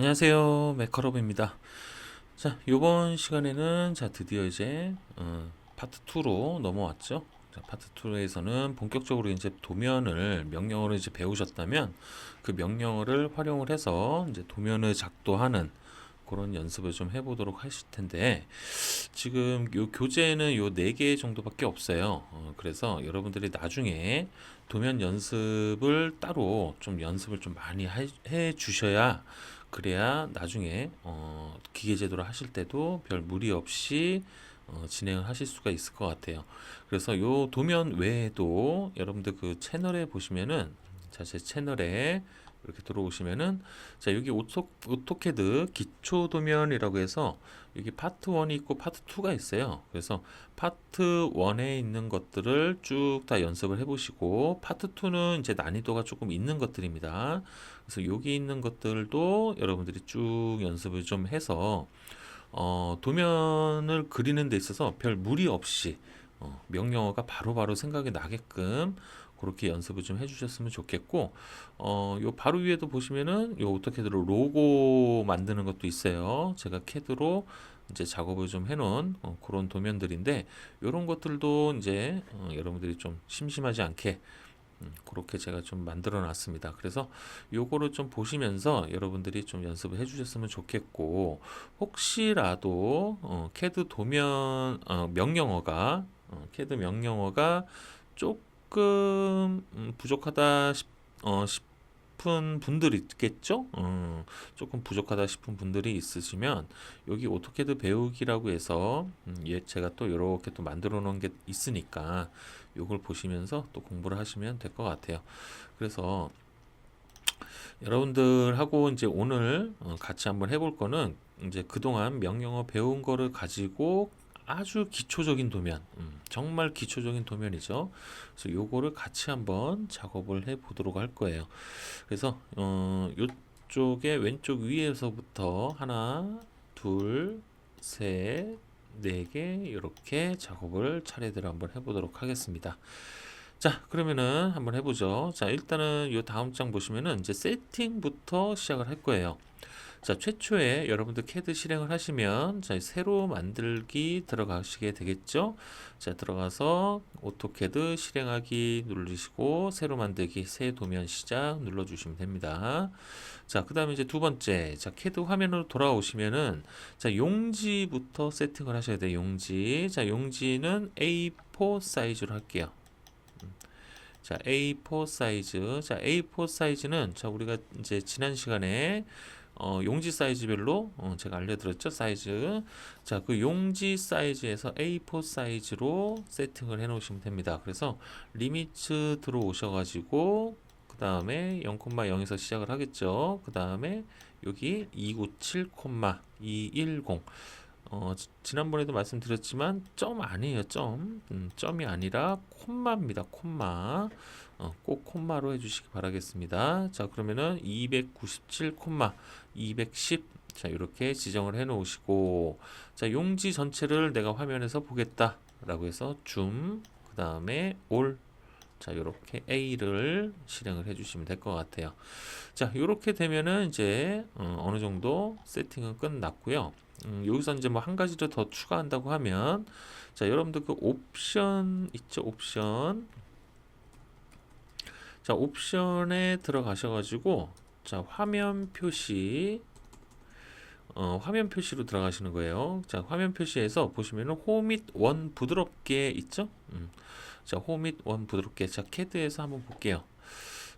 안녕하세요. 메커럽입니다. 자, 요번 시간에는 드디어 이제 파트 2로 넘어왔죠. 자, 파트 2에서는 본격적으로 이제 도면을 명령어로 이제 배우셨다면 그 명령어를 활용을 해서 이제 도면을 작도하는 그런 연습을 좀 해보도록 하실 텐데, 지금 요 교재는 요 4개 정도밖에 없어요. 그래서 여러분들이 나중에 도면 연습을 따로 좀 연습을 좀 많이 해 주셔야, 그래야 나중에 기계 제도를 하실 때도 별 무리 없이 진행을 하실 수가 있을 것 같아요. 그래서 요 도면 외에도 여러분들 그 채널에 보시면은, 제 채널에 이렇게 들어오시면은, 여기 오토캐드 기초 도면이라고 해서 여기 파트 1이 있고 파트 2가 있어요. 그래서 파트 1에 있는 것들을 쭉 다 연습을 해보시고, 파트 2는 이제 난이도가 조금 있는 것들입니다. 그래서 여기 있는 것들도 여러분들이 쭉 연습을 좀 해서 도면을 그리는 데 있어서 별 무리 없이 명령어가 바로바로 생각이 나게끔 그렇게 연습을 좀 해주셨으면 좋겠고, 요 바로 위에도 보시면은 요 오토캐드로 로고 만드는 것도 있어요. 제가 캐드로 이제 작업을 좀 해놓은 그런 도면들인데, 요런 것들도 이제 여러분들이 좀 심심하지 않게 그렇게 제가 좀 만들어 놨습니다. 그래서 요거를 좀 보시면서 여러분들이 좀 연습을 해 주셨으면 좋겠고, 혹시라도 캐드 도면 캐드 명령어가 조금 부족하다 싶은 분들이 있겠죠? 조금 부족하다 싶은 분들이 있으시면 여기 오토캐드 배우기라고 해서 제가 또 이렇게 또 만들어 놓은 게 있으니까 요걸 보시면서 또 공부를 하시면 될 것 같아요. 그래서 여러분들하고 이제 오늘 같이 한번 해볼 거는, 이제 그동안 명령어 배운 거를 가지고 아주 기초적인 도면, 정말 기초적인 도면이죠. 그래서 요거를 같이 한번 작업을 해 보도록 할 거예요. 그래서 요쪽에 왼쪽 위에서부터 하나, 둘, 셋, 네 개 이렇게 작업을 차례대로 한번 해보도록 하겠습니다. 자, 그러면은 한번 해보죠. 자, 일단은 요 다음 장 보시면은 이제 세팅부터 시작을 할 거예요. 자, 최초에 여러분들 캐드 실행을 하시면 새로 만들기 들어가시게 되겠죠. 자, 들어가서 오토캐드 실행하기 누르시고 새로 만들기 새 도면 시작 눌러주시면 됩니다. 자, 그 다음에 이제 두 번째, 캐드 화면으로 돌아오시면은 용지부터 세팅을 하셔야 돼요. 용지. 자, 용지는 A4 사이즈로 할게요. 자, A4 사이즈. 자, A4 사이즈는 우리가 이제 지난 시간에 용지 사이즈별로 제가 알려드렸죠, 사이즈. 자, 그 용지 사이즈에서 A4 사이즈로 세팅을 해 놓으시면 됩니다. 그래서 리미츠 들어오셔가지고 그 다음에 0,0에서 시작을 하겠죠. 그 다음에 여기 297,210. 지난번에도 말씀드렸지만 점 아니에요. 점이 아니라 콤마입니다. 콤마. 꼭 콤마로 해주시기 바라겠습니다. 자, 그러면은 297 콤마 210. 자, 이렇게 지정을 해 놓으시고, 자, 용지 전체를 내가 화면에서 보겠다 라고 해서 줌, 그 다음에 올. 자, 이렇게 A를 실행을 해주시면 될 것 같아요. 자, 이렇게 되면은 이제 어느 정도 세팅은 끝났고요. 여기서 이제 뭐 한 가지를 더 추가한다고 하면, 자, 여러분들 그 옵션 있죠? 옵션. 자, 옵션에 들어가셔가지고, 자, 화면 표시로 들어가시는 거예요. 자, 화면 표시에서 보시면은 홈잇 원 부드럽게 있죠? 자, 홈잇 원 부드럽게. 자, 캐드에서 한번 볼게요.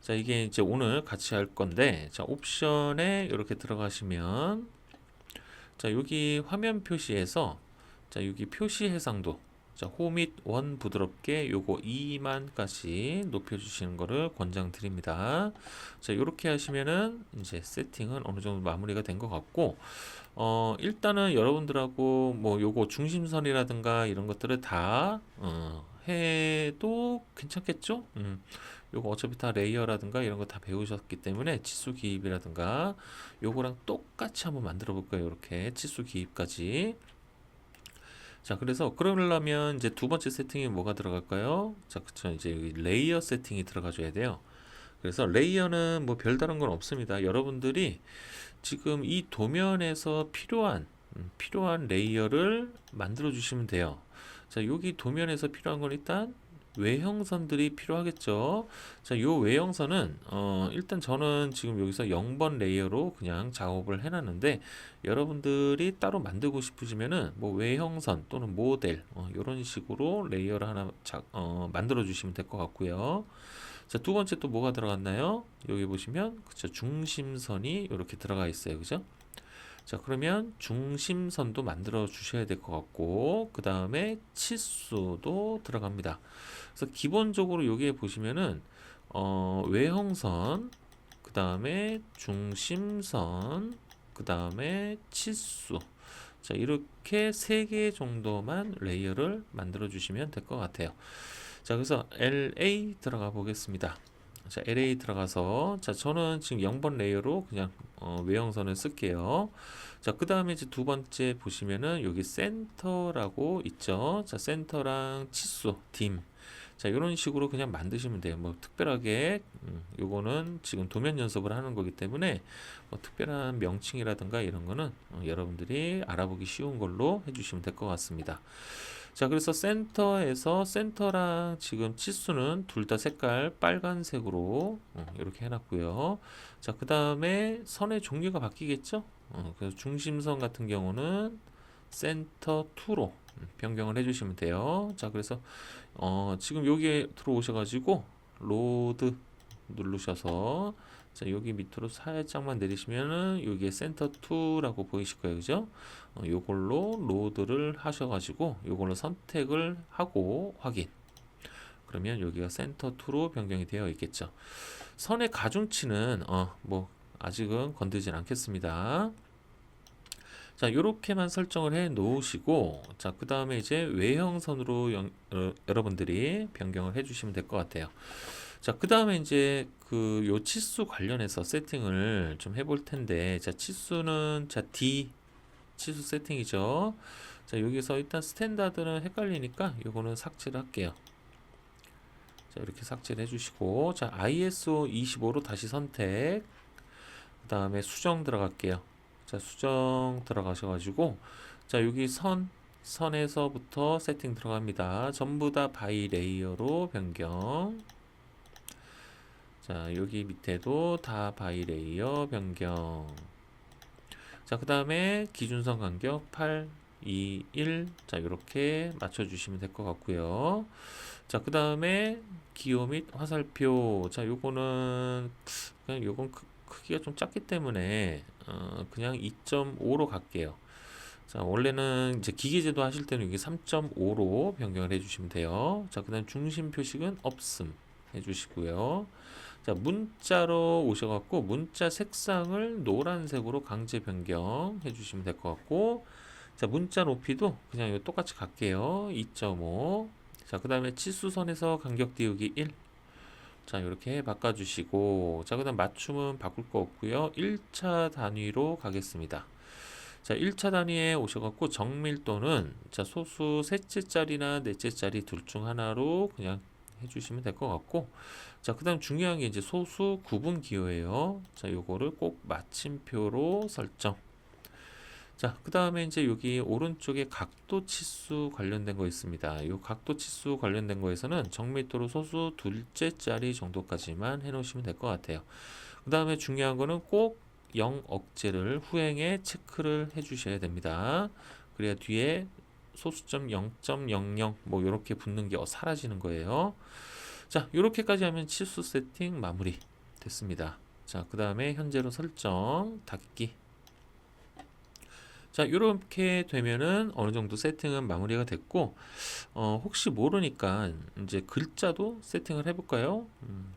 자, 이게 이제 오늘 같이 할 건데, 자, 옵션에 이렇게 들어가시면, 자, 여기 화면 표시에서, 자, 여기 표시 해상도, 자, 홈잇 원 부드럽게 요거 2만까지 높여주시는 거를 권장드립니다. 자, 이렇게 하시면은 이제 세팅은 어느 정도 마무리가 된 것 같고, 일단은 여러분들하고 뭐 요거 중심선이라든가 이런 것들을 다 해도 괜찮겠죠? 요거 어차피 다 레이어라든가 이런 거 다 배우셨기 때문에 치수 기입이라든가 요거랑 똑같이 한번 만들어 볼 거예요. 이렇게 치수 기입까지. 자, 그래서 그러려면 이제 두 번째 세팅이 뭐가 들어갈까요? 자, 그쵸. 이제 여기 레이어 세팅이 들어가줘야 돼요. 그래서 레이어는 뭐 별다른 건 없습니다. 여러분들이 지금 이 도면에서 필요한 레이어를 만들어 주시면 돼요. 자, 여기 도면에서 필요한 건 일단 외형선들이 필요하겠죠. 자, 요 외형선은 일단 저는 지금 여기서 0번 레이어로 그냥 작업을 해놨는데, 여러분들이 따로 만들고 싶으시면은 뭐 외형선 또는 모델 이런 식으로 레이어를 하나 만들어 주시면 될 것 같고요. 자, 두 번째 또 뭐가 들어갔나요? 여기 보시면 그쵸, 중심선이 이렇게 들어가 있어요. 그죠? 자, 그러면 중심선도 만들어 주셔야 될 것 같고, 그 다음에 치수도 들어갑니다. 그래서 기본적으로 여기에 보시면은 외형선, 그 다음에 중심선, 그 다음에 치수. 자, 이렇게 세 개 정도만 레이어를 만들어 주시면 될 것 같아요. 자, 그래서 LA 들어가 보겠습니다. 자, LA 들어가서, 자, 저는 지금 0번 레이어로 그냥 외형선을 쓸게요. 자, 그 다음에 이제 두 번째 보시면은 여기 센터라고 있죠. 자, 센터랑 치수, 딤. 자, 이런 식으로 그냥 만드시면 돼요. 뭐 특별하게 요거는 지금 도면 연습을 하는 거기 때문에 뭐 특별한 명칭이라든가 이런 거는 여러분들이 알아보기 쉬운 걸로 해주시면 될 것 같습니다. 자, 그래서 센터에서 센터랑 지금 치수는 둘 다 색깔 빨간색으로 이렇게 해놨고요. 자, 그 다음에 선의 종류가 바뀌겠죠? 그래서 중심선 같은 경우는 센터 2로 변경을 해주시면 돼요. 자, 그래서 지금 여기에 들어오셔가지고 로드 누르셔서, 자, 여기 밑으로 살짝만 내리시면은 여기에 센터 2라고 보이실 거예요. 그죠? 요걸로 로드를 하셔가지고 요걸로 선택을 하고 확인. 그러면 여기가 센터 2로 변경이 되어 있겠죠. 선의 가중치는 뭐 아직은 건드리진 않겠습니다. 자, 요렇게만 설정을 해 놓으시고, 자, 그 다음에 이제 외형선으로 여러분들이 변경을 해 주시면 될 것 같아요. 자, 그 다음에 이제 그 요 치수 관련해서 세팅을 좀 해볼 텐데, 자, 치수는 자, D 치수 세팅이죠. 자, 여기서 일단 스탠다드는 헷갈리니까 요거는 삭제를 할게요. 자, 이렇게 삭제를 해주시고, 자, ISO 25로 다시 선택, 그 다음에 수정 들어갈게요. 자, 수정 들어가셔가지고, 자, 여기 선에서부터 세팅 들어갑니다. 전부 다 바이 레이어로 변경. 자, 여기 밑에도 다 바이 레이어 변경. 자, 그 다음에 기준선 간격 8, 2, 1. 자, 이렇게 맞춰주시면 될 것 같고요. 자, 그 다음에 기호 및 화살표. 자, 요거는 그냥 요건 크기가 좀 작기 때문에 그냥 2.5로 갈게요. 자, 원래는 이제 기계제도 하실 때는 이게 3.5로 변경을 해주시면 돼요. 자, 그 다음 중심 표식은 없음 해주시고요. 자, 문자로 오셔갖고 문자 색상을 노란색으로 강제 변경 해주시면 될 것 같고, 자, 문자 높이도 그냥 이거 똑같이 갈게요. 2.5. 자, 그 다음에 치수선에서 간격 띄우기 1. 자, 이렇게 바꿔주시고, 자, 그 다음 맞춤은 바꿀 거 없고요. 1차 단위로 가겠습니다. 자, 1차 단위에 오셔갖고 정밀도는 자, 소수 셋째 자리나 넷째 자리 둘 중 하나로 그냥 해주시면 될 것 같고, 자, 그 다음 중요한 게 이제 소수 구분 기호예요. 자, 요거를 꼭 마침표로 설정. 자, 그 다음에 이제 여기 오른쪽에 각도 치수 관련된 거 있습니다. 이 각도 치수 관련된 거에서는 정밀도로 소수 둘째 자리 정도까지만 해 놓으시면 될 것 같아요. 그 다음에 중요한 거는 꼭 0 억제를 후행에 체크를 해 주셔야 됩니다. 그래야 뒤에 소수점 0.00 뭐 이렇게 붙는 게 사라지는 거예요. 자, 이렇게까지 하면 치수 세팅 마무리 됐습니다. 자, 그 다음에 현재로 설정 닫기. 자, 이렇게 되면은 어느 정도 세팅은 마무리가 됐고, 혹시 모르니까 이제 글자도 세팅을 해볼까요?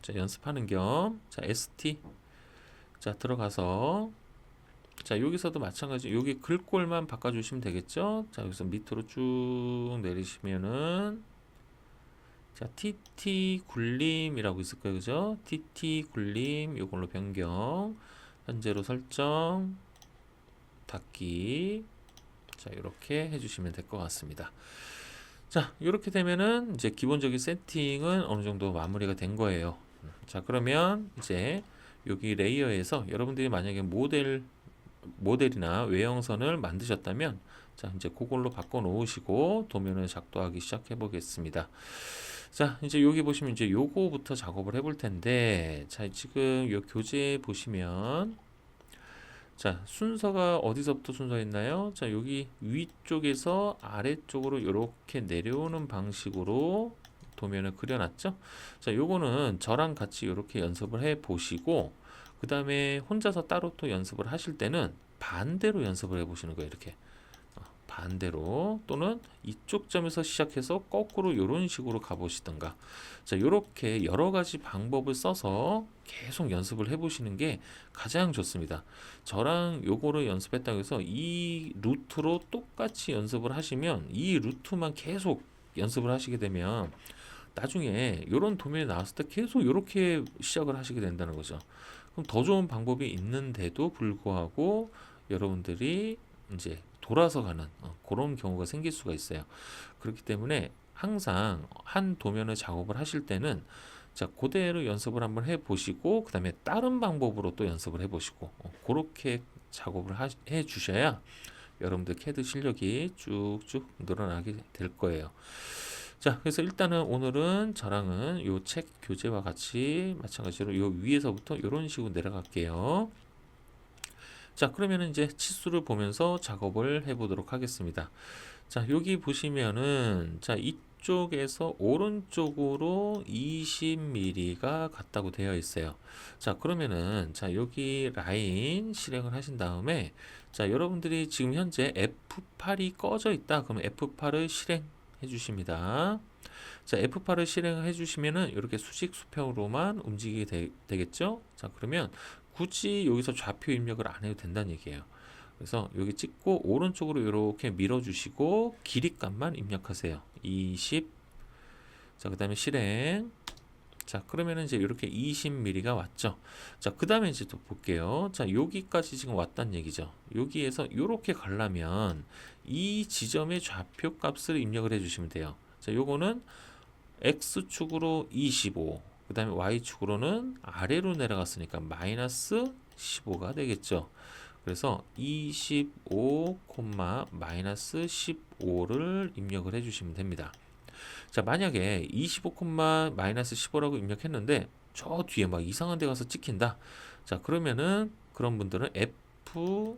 자, 연습하는 겸, 자, ST, 자, 들어가서, 자, 여기서도 마찬가지, 여기 글꼴만 바꿔주시면 되겠죠? 자, 여기서 밑으로 쭉 내리시면은, 자, TT 굴림이라고 있을 거예요, 그죠? TT 굴림, 요걸로 변경, 현재로 설정, 닫기. 자, 이렇게 해주시면 될 것 같습니다. 자, 이렇게 되면은 이제 기본적인 세팅은 어느 정도 마무리가 된 거예요. 자, 그러면 이제 여기 레이어에서 여러분들이 만약에 모델이나 외형선을 만드셨다면 자, 이제 그걸로 바꿔 놓으시고 도면을 작도하기 시작해 보겠습니다. 자, 이제 여기 보시면 이제 요거부터 작업을 해볼 텐데, 자, 지금 요 교재 보시면 자, 순서가 어디서부터 순서였나요? 자, 여기 위쪽에서 아래쪽으로 이렇게 내려오는 방식으로 도면을 그려놨죠? 자, 요거는 저랑 같이 이렇게 연습을 해 보시고, 그 다음에 혼자서 따로 또 연습을 하실 때는 반대로 연습을 해 보시는 거예요. 이렇게. 반대로 또는 이쪽 점에서 시작해서 거꾸로 이런 식으로 가보시던가 자 이렇게 여러 가지 방법을 써서 계속 연습을 해보시는 게 가장 좋습니다. 저랑 요거를 연습했다고 해서 이 루트로 똑같이 연습을 하시면 이 루트만 계속 연습을 하시게 되면 나중에 이런 도면이 나왔을 때 계속 이렇게 시작을 하시게 된다는 거죠. 그럼 더 좋은 방법이 있는데도 불구하고 여러분들이 이제 돌아서 가는 그런 경우가 생길 수가 있어요. 그렇기 때문에 항상 한 도면을 작업을 하실 때는 자, 그대로 연습을 한번 해 보시고 그다음에 다른 방법으로 또 연습을 해 보시고 그렇게 작업을 해 주셔야 여러분들 CAD 실력이 쭉쭉 늘어나게 될 거예요. 자, 그래서 일단은 오늘은 저랑은 요 책 교재와 같이 마찬가지로 요 위에서부터 이런 식으로 내려갈게요. 자, 그러면 이제 치수를 보면서 작업을 해 보도록 하겠습니다. 자, 여기 보시면은 자, 이쪽에서 오른쪽으로 20mm가 같다고 되어 있어요. 자, 그러면은 자, 여기 라인 실행을 하신 다음에 자, 여러분들이 지금 현재 F8이 꺼져 있다. 그러면 F8을 실행해 주십니다. 자, F8을 실행해 주시면은 이렇게 수직 수평으로만 움직이게 되겠죠? 자, 그러면 굳이 여기서 좌표 입력을 안 해도 된다는 얘기예요. 그래서 여기 찍고 오른쪽으로 이렇게 밀어주시고 길이값만 입력하세요. 20. 자, 그 다음에 실행. 자, 그러면은 이제 이렇게 20mm가 왔죠. 자, 그 다음에 이제 또 볼게요. 자, 여기까지 지금 왔단 얘기죠. 여기에서 이렇게 가려면 이 지점의 좌표 값을 입력을 해주시면 돼요. 자, 요거는 X축으로 25. 그 다음에 Y축으로는 아래로 내려갔으니까 마이너스 15가 되겠죠. 그래서 25, 마이너스 15를 입력을 해주시면 됩니다. 자, 만약에 25, 마이너스 15라고 입력했는데 저 뒤에 막 이상한 데 가서 찍힌다. 자, 그러면은 그런 분들은 F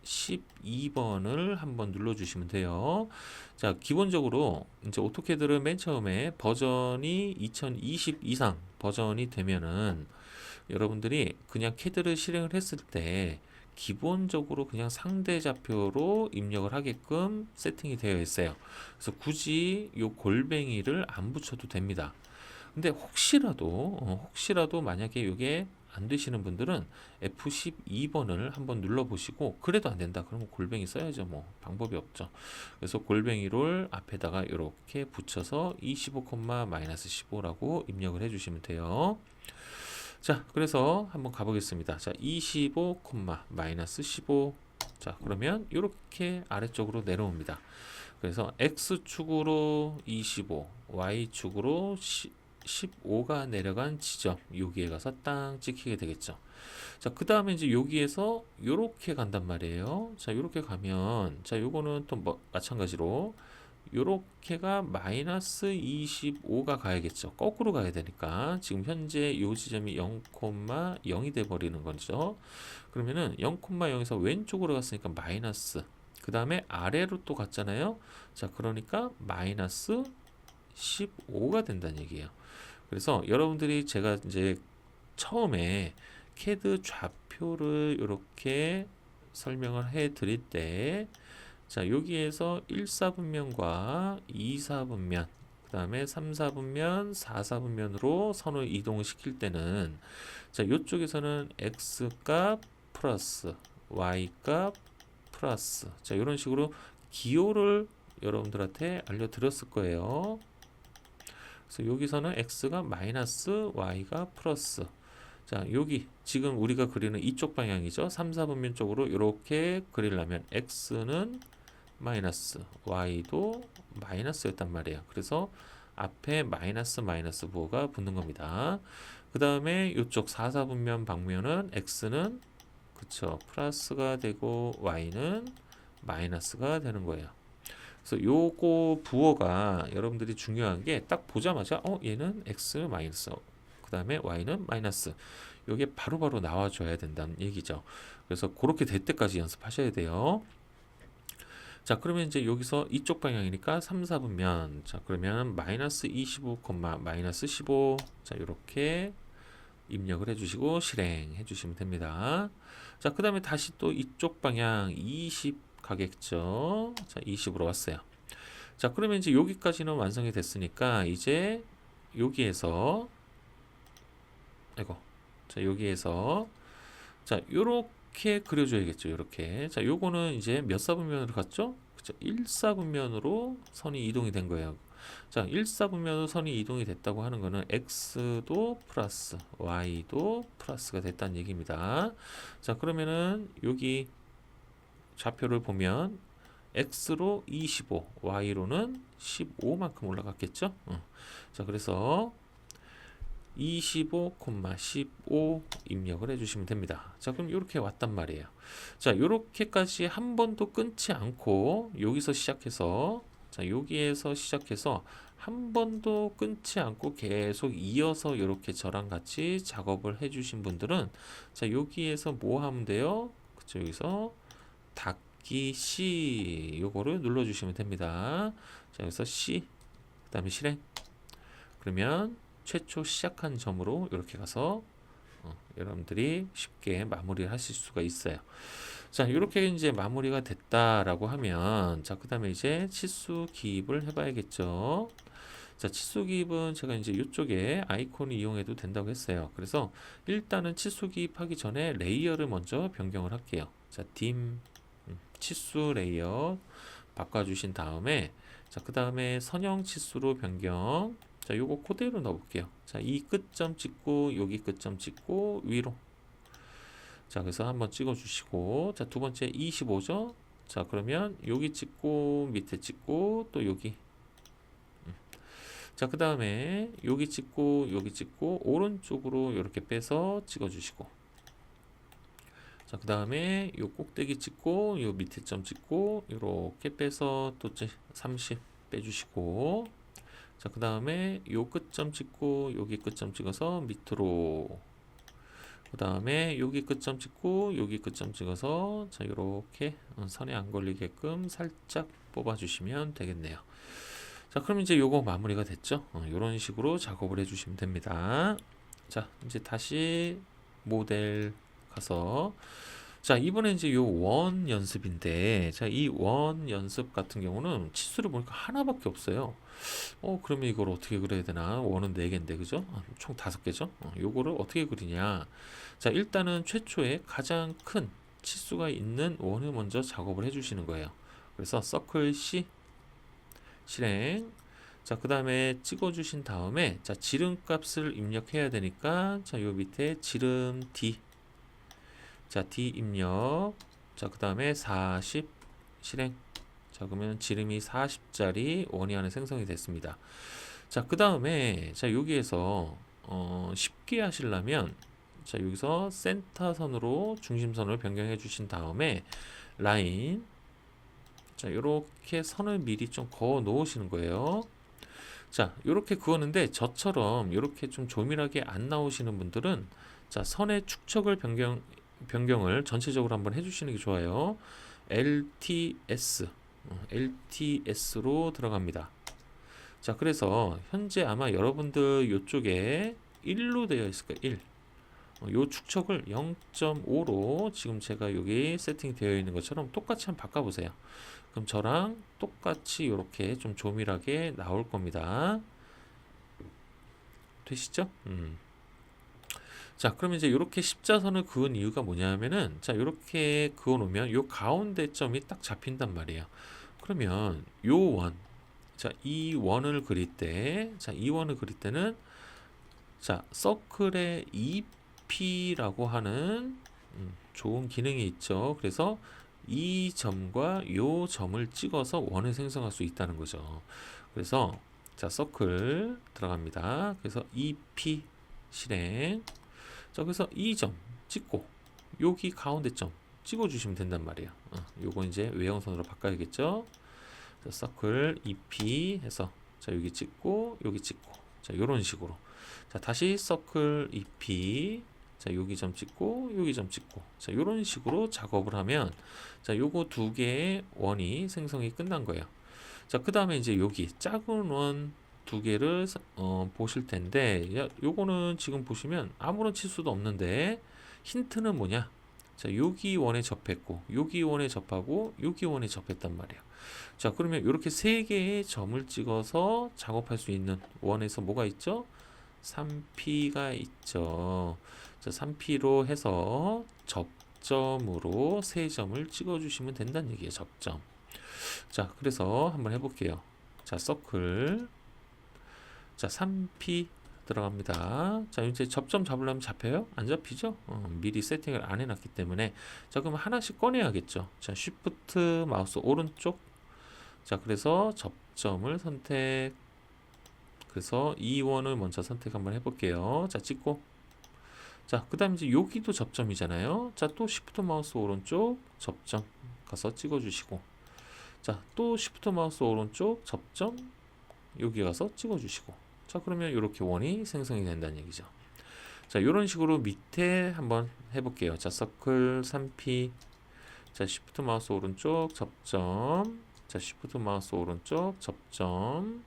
12번을 한번 눌러주시면 돼요. 자, 기본적으로 이제 오토캐드를 맨 처음에 버전이 2020 이상 버전이 되면은 여러분들이 그냥 캐드를 실행을 했을 때 기본적으로 그냥 상대 좌표로 입력을 하게끔 세팅이 되어 있어요. 그래서 굳이 요 골뱅이를 안 붙여도 됩니다. 근데 혹시라도 만약에 이게 안 되시는 분들은 F12번을 한번 눌러보시고 그래도 안 된다 그러면 골뱅이 써야죠. 뭐 방법이 없죠. 그래서 골뱅이를 앞에다가 이렇게 붙여서 25, 마이너스 15라고 입력을 해주시면 돼요. 자, 그래서 한번 가보겠습니다. 자, 25, 마이너스 15. 자, 그러면 이렇게 아래쪽으로 내려옵니다. 그래서 X축으로 25, Y축으로 15가 내려간 지점 여기에 가서 땅 찍히게 되겠죠. 자, 그 다음에 이제 여기에서 요렇게 간단 말이에요. 자, 요렇게 가면 자, 요거는 또 뭐 마찬가지로 요렇게가 마이너스 25가 가야겠죠. 거꾸로 가야 되니까 지금 현재 요 지점이 0,0이 돼 버리는 거죠. 그러면은 0,0에서 왼쪽으로 갔으니까 마이너스 그 다음에 아래로 또 갔잖아요. 자, 그러니까 마이너스 15가 된다는 얘기예요. 그래서 여러분들이 제가 이제 처음에 CAD 좌표를 이렇게 설명을 해 드릴 때 자, 여기에서 1사분면과 2사분면 그 다음에 3사분면, 4사분면으로 선을 이동을 시킬 때는 자, 이쪽에서는 X값 플러스 Y값 플러스 자, 이런 식으로 기호를 여러분들한테 알려드렸을 거예요. 그래서 여기서는 X가 마이너스 Y가 플러스 자, 여기 지금 우리가 그리는 이쪽 방향이죠. 3, 4분면 쪽으로 이렇게 그리려면 X는 마이너스 Y도 마이너스였단 말이에요. 그래서 앞에 마이너스 부호가 붙는 겁니다. 그 다음에 이쪽 4사분면 방면은 x는 그쵸 플러스가 되고 y는 마이너스가 되는 거예요. 그래서 요거 부호가 여러분들이 중요한 게 딱 보자마자 얘는 x 마이너스 그 다음에 y는 마이너스 요게 바로바로 나와줘야 된다는 얘기죠. 그래서 그렇게 될 때까지 연습하셔야 돼요. 자 그러면 이제 여기서 이쪽 방향이니까 3, 4분면 자 그러면 마이너스 25, 마이너스 15 자 이렇게 입력을 해주시고 실행해 주시면 됩니다. 자 그 다음에 다시 또 이쪽 방향 20 가겠죠. 자 20으로 왔어요. 자 그러면 이제 여기까지는 완성이 됐으니까 이제 여기에서 자 여기에서 자 요렇게 그려줘야겠죠. 요렇게 자 요거는 이제 몇 사분면으로 갔죠? 그쵸 1사분면으로 선이 이동이 된 거예요. 자 1사분면으로 선이 이동이 됐다고 하는 거는 x도 플러스 y도 플러스가 됐다는 얘기입니다. 자 그러면은 여기 좌표를 보면 x로 25 y로는 15만큼 올라갔겠죠. 자 그래서 25, 15 입력을 해주시면 됩니다. 자 그럼 이렇게 왔단 말이에요. 자 이렇게까지 한 번도 끊지 않고 여기서 시작해서 자 여기에서 시작해서 한 번도 끊지 않고 계속 이어서 이렇게 저랑 같이 작업을 해주신 분들은 자 여기에서 뭐 하면 돼요? 그쵸 여기서 닫기 C 요거를 눌러주시면 됩니다. 자 여기서 C 그 다음에 실행 그러면 최초 시작한 점으로 이렇게 가서 여러분들이 쉽게 마무리를 하실 수가 있어요. 자 이렇게 이제 마무리가 됐다라고 하면 자 그 다음에 이제 치수 기입을 해봐야겠죠. 자 치수 기입은 제가 이제 이쪽에 아이콘을 이용해도 된다고 했어요. 그래서 일단은 치수 기입하기 전에 레이어를 먼저 변경을 할게요. 자 딤 치수 레이어 바꿔주신 다음에 자 그 다음에 선형 치수로 변경 자 요거 그대로 넣어볼게요. 자 이 끝점 찍고 여기 끝점 찍고 위로 자 그래서 한번 찍어 주시고 자 두 번째 25죠. 자 그러면 여기 찍고 밑에 찍고 또 여기 자 그 다음에 여기 찍고 여기 찍고 오른쪽으로 이렇게 빼서 찍어 주시고 자 그 다음에 요 꼭대기 찍고 요 밑에 점 찍고 이렇게 빼서 또 30 빼주시고 자 그 다음에 요 끝점 찍고 여기 끝점 찍어서 밑으로 그 다음에 여기 끝점 찍고 여기 끝점 찍어서 자 요렇게 선에 안 걸리게끔 살짝 뽑아 주시면 되겠네요. 자 그럼 이제 요거 마무리가 됐죠. 요런 식으로 작업을 해 주시면 됩니다. 자 이제 다시 모델 가서 자 이번에 이제 요 원 연습인데 자 이 원 연습 같은 경우는 치수를 보니까 하나밖에 없어요. 그러면 이걸 어떻게 그려야 되나? 원은 4개인데 그죠? 총 5개죠? 요거를 어떻게 그리냐? 자 일단은 최초에 가장 큰 치수가 있는 원을 먼저 작업을 해 주시는 거예요. 그래서 서클 C 실행 자 그 다음에 찍어 주신 다음에 자 지름 값을 입력해야 되니까 자 요 밑에 지름 D 자 D 입력 자 그 다음에 40 실행 자 그러면 지름이 40짜리 원이 안에 생성이 됐습니다. 자 그 다음에 자 여기에서 쉽게 하시려면 자 여기서 센터선으로 중심선을 변경해 주신 다음에 라인 자 요렇게 선을 미리 좀 그어 놓으시는 거예요. 자 요렇게 그었는데 저처럼 요렇게 좀 조밀하게 안 나오시는 분들은 자 선의 축척을 변경을 전체적으로 한번 해주시는 게 좋아요. LTS로 들어갑니다. 자 그래서 현재 아마 여러분들 요쪽에 1로 되어 있을 거예요. 1 요 축척을 0.5로 지금 제가 여기 세팅 되어 있는 것처럼 똑같이 한번 바꿔보세요. 그럼 저랑 똑같이 이렇게 좀 조밀하게 나올 겁니다. 되시죠? 자 그러면 이제 이렇게 십자선을 그은 이유가 뭐냐면은 자 이렇게 그어 놓으면 요 가운데 점이 딱 잡힌단 말이에요. 그러면 요 원, 자 이 원을 그릴 때, 자 이 원을 그릴 때는 자 서클의 EP라고 하는 좋은 기능이 있죠. 그래서 이 점과 요 점을 찍어서 원을 생성할 수 있다는 거죠. 그래서 자 서클 들어갑니다. 그래서 EP 실행. 자, 그래서 이 점 찍고 여기 가운데 점 찍어 주시면 된단 말이에요. 요거 이제 외형선으로 바꿔야겠죠. 자, 서클 EP 해서 자, 여기 찍고 여기 찍고 자, 요런 식으로. 자, 다시 서클 EP 자, 여기 점 찍고 여기 점 찍고 자, 요런 식으로 작업을 하면 자, 요거 두 개의 원이 생성이 끝난 거예요. 자, 그 다음에 이제 여기 작은 원 두 개를 보실 텐데, 요거는 지금 보시면 아무런 치수도 없는데 힌트는 뭐냐? 자, 여기 원에 접했고 여기 원에 접하고 여기 원에 접했단 말이에요. 자, 그러면 이렇게 세 개의 점을 찍어서 작업할 수 있는 원에서 뭐가 있죠? 3P가 있죠. 자, 3P로 해서 접점으로 세 점을 찍어 주시면 된다는 얘기예요. 접점. 자, 그래서 한번 해볼게요. 자, 서클. 자, 3P 들어갑니다. 자, 이제 접점 잡으려면 잡혀요? 안 잡히죠? 미리 세팅을 안 해놨기 때문에. 자, 그럼 하나씩 꺼내야겠죠. 자, 쉬프트 마우스 오른쪽. 자, 그래서 접점을 선택. 그래서 이 원을 먼저 선택 한번 해볼게요. 자, 찍고. 자, 그 다음 이제 여기도 접점이잖아요. 자, 또 쉬프트 마우스 오른쪽 접점 가서 찍어주시고. 자, 또 쉬프트 마우스 오른쪽 접점 여기 가서 찍어주시고. 자, 그러면 이렇게 원이 생성이 된다는 얘기죠. 자, 이런 식으로 밑에 한번 해볼게요. 자, 서클 3P. 자, 쉬프트 마우스 오른쪽 접점. 자, 쉬프트 마우스 오른쪽 접점.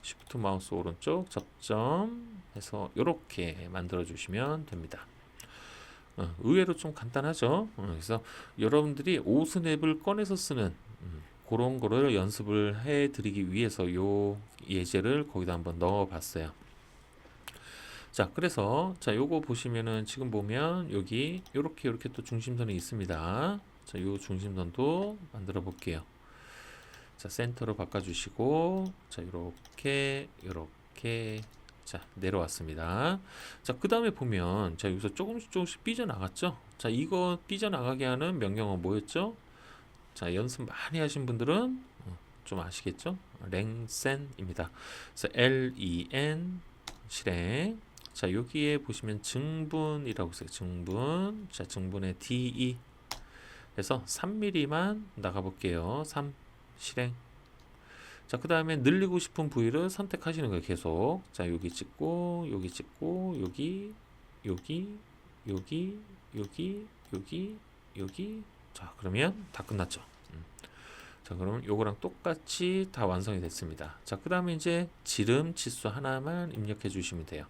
쉬프트 마우스 오른쪽 접점 해서 이렇게 만들어 주시면 됩니다. 의외로 좀 간단하죠. 그래서 여러분들이 오스냅을 꺼내서 쓰는 그런 거를 연습을 해 드리기 위해서 요 예제를 거기다 한번 넣어 봤어요. 자, 그래서 자, 요거 보시면은 지금 보면 여기 요렇게 또 중심선이 있습니다. 자, 요 중심선도 만들어 볼게요. 자, 센터로 바꿔주시고 자, 요렇게 자, 내려왔습니다. 자, 그 다음에 보면 자, 여기서 조금씩 삐져나갔죠. 자, 이거 삐져나가게 하는 명령어 뭐였죠? 자, 연습 많이 하신 분들은 좀 아시겠죠? 랭센입니다. 그래서 len 실행. 자, 여기에 보시면 증분이라고 써요. 증분. 자, 증분의 de 해서 3mm만 나가 볼게요. 3 실행. 자, 그 다음에 늘리고 싶은 부위를 선택하시는 거예요. 계속. 자, 여기 찍고 여기 찍고 여기 여기 여기 여기 여기 여기. 자, 그러면 다 끝났죠. 자, 그러면 요거랑 똑같이 다 완성이 됐습니다. 자, 그 다음에 이제 지름 치수 하나만 입력해 주시면 돼요.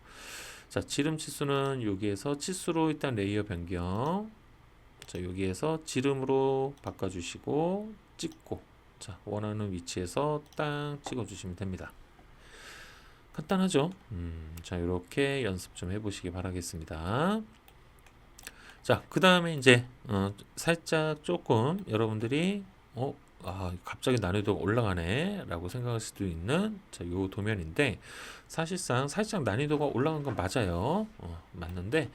자, 지름 치수는 여기에서 치수로 일단 레이어 변경. 자, 여기에서 지름으로 바꿔주시고 찍고. 자, 원하는 위치에서 딱 찍어 주시면 됩니다. 간단하죠? 자, 이렇게 연습 좀 해보시기 바라겠습니다. 자, 그 다음에 이제 살짝 조금 여러분들이 갑자기 난이도가 올라가네 라고 생각할 수도 있는 자, 요 도면인데 사실상 살짝 난이도가 올라간 건 맞아요. 맞는데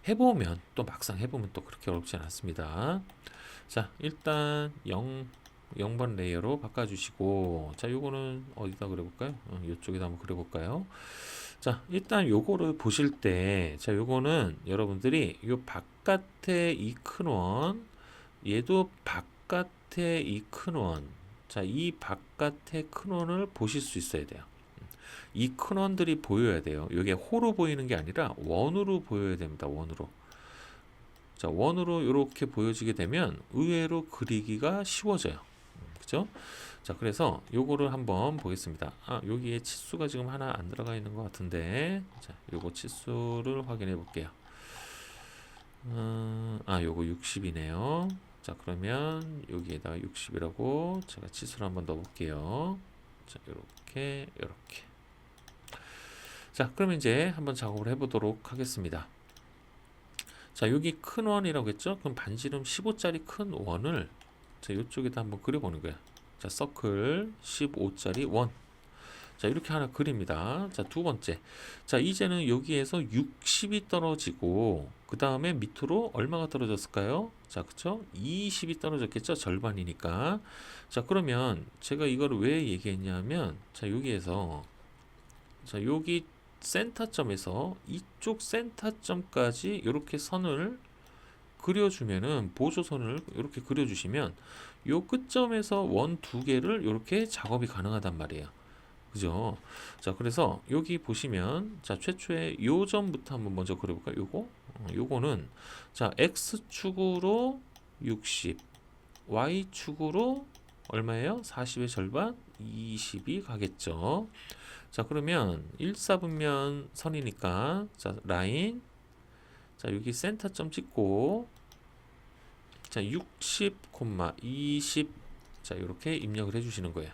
해보면 또 막상 해보면 또 그렇게 어렵지 않습니다. 자, 일단 0번 레이어로 바꿔주시고 자, 요거는 어디다 그려볼까요? 이쪽에다 한번 그려볼까요? 자, 일단 요거를 보실 때 자, 요거는 여러분들이 요 바깥에 이 큰 원 얘도 바깥에 이 큰 원 자, 이 바깥의 큰 원을 보실 수 있어야 돼요. 이 큰 원들이 보여야 돼요. 이게 호로 보이는 게 아니라 원으로 보여야 됩니다. 원으로. 자, 원으로 이렇게 보여지게 되면 의외로 그리기가 쉬워져요. 그죠? 자, 그래서 요거를 한번 보겠습니다. 여기에 치수가 지금 하나 안 들어가 있는 것 같은데 자, 요거 치수를 확인해 볼게요. 요거 60이네요. 자, 그러면 여기에다가 60이라고 제가 치수를 한번 넣어 볼게요. 자, 요렇게 자, 그러면 이제 한번 작업을 해 보도록 하겠습니다. 자, 여기 큰 원이라고 했죠? 그럼 반지름 15짜리 큰 원을 자, 요쪽에다 한번 그려보는 거야. 자, 서클 15짜리 원. 자, 이렇게 하나 그립니다. 자, 두 번째. 자, 이제는 여기에서 60이 떨어지고, 그 다음에 밑으로 얼마가 떨어졌을까요? 자, 그쵸? 20이 떨어졌겠죠? 절반이니까. 자, 그러면 제가 이걸 왜 얘기했냐면, 자, 여기에서, 자, 여기 센터점에서 이쪽 센터점까지 이렇게 선을 그려주면은, 보조선을 이렇게 그려주시면 요 끝점에서 원 두 개를 이렇게 작업이 가능하단 말이에요. 그죠? 자, 그래서 여기 보시면, 자, 최초에 요 점부터 한번 먼저 그려볼까요? 요거는, 자, x축으로 60, y축으로 얼마예요? 40의 절반? 20이 가겠죠. 자, 그러면 1사분면 선이니까, 자, 라인, 자, 여기 센터점 찍고, 자, 60, 20, 자, 이렇게 입력을 해주시는 거예요.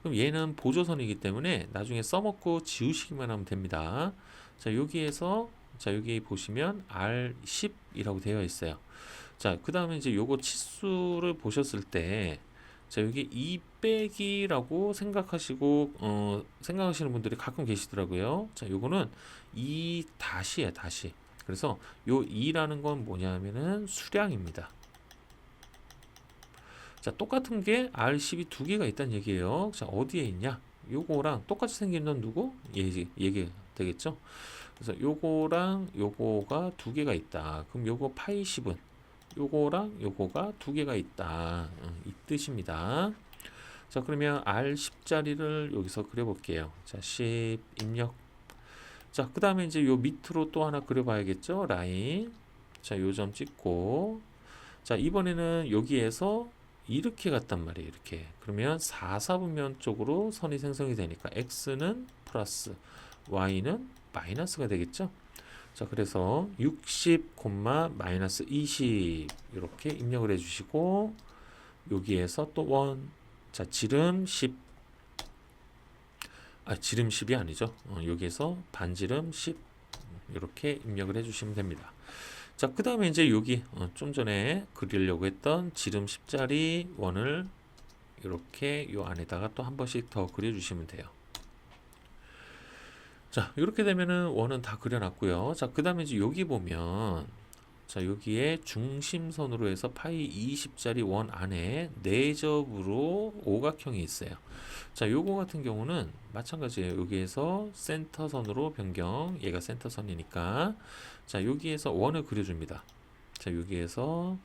그럼 얘는 보조선이기 때문에 나중에 써먹고 지우시기만 하면 됩니다. 자, 여기에서, 자, 여기 보시면 R10이라고 되어 있어요. 자, 그 다음에 이제 요거 치수를 보셨을 때, 자, 여기 2 빼기라고 생각하시고, 생각하시는 분들이 가끔 계시더라고요. 자, 요거는 2 다시에 다시. 그래서 요 2라는 건 뭐냐면은 수량입니다. 자, 똑같은 게 R10이 두 개가 있다는 얘기예요. 자, 어디에 있냐? 요거랑 똑같이 생긴 건 누구? 얘기 되겠죠? 그래서 요거랑 요거가 두 개가 있다. 그럼 요거 파이 10은 요거랑 요거가 두 개가 있다. 이 뜻입니다. 자, 그러면 R10짜리를 여기서 그려볼게요. 자, 10 입력. 자, 그 다음에 이제 요 밑으로 또 하나 그려봐야겠죠? 라인. 자, 요 점 찍고. 자, 이번에는 여기에서 이렇게 갔단 말이에요. 이렇게. 그러면 4사분면 쪽으로 선이 생성이 되니까 x는 플러스, y는 마이너스가 되겠죠? 자, 그래서 60, 마이너스 20 이렇게 입력을 해주시고, 여기에서 또 원, 자, 지름 10, 지름 10이 아니죠. 여기에서 반지름 10 이렇게 입력을 해주시면 됩니다. 자, 그 다음에 이제 여기 좀 전에 그리려고 했던 지름 10짜리 원을 이렇게 요 안에다가 또 한 번씩 더 그려주시면 돼요. 자, 이렇게 되면은 원은 다 그려놨고요. 자, 그 다음에 이제 여기 보면, 자, 여기에 중심선으로 해서 파이 20짜리 원 안에 4접으로 오각형이 있어요. 자, 요거 같은 경우는 마찬가지예요. 여기에서 센터선으로 변경, 얘가 센터선이니까, 자, 여기에서 원을 그려줍니다. 자, 여기에서,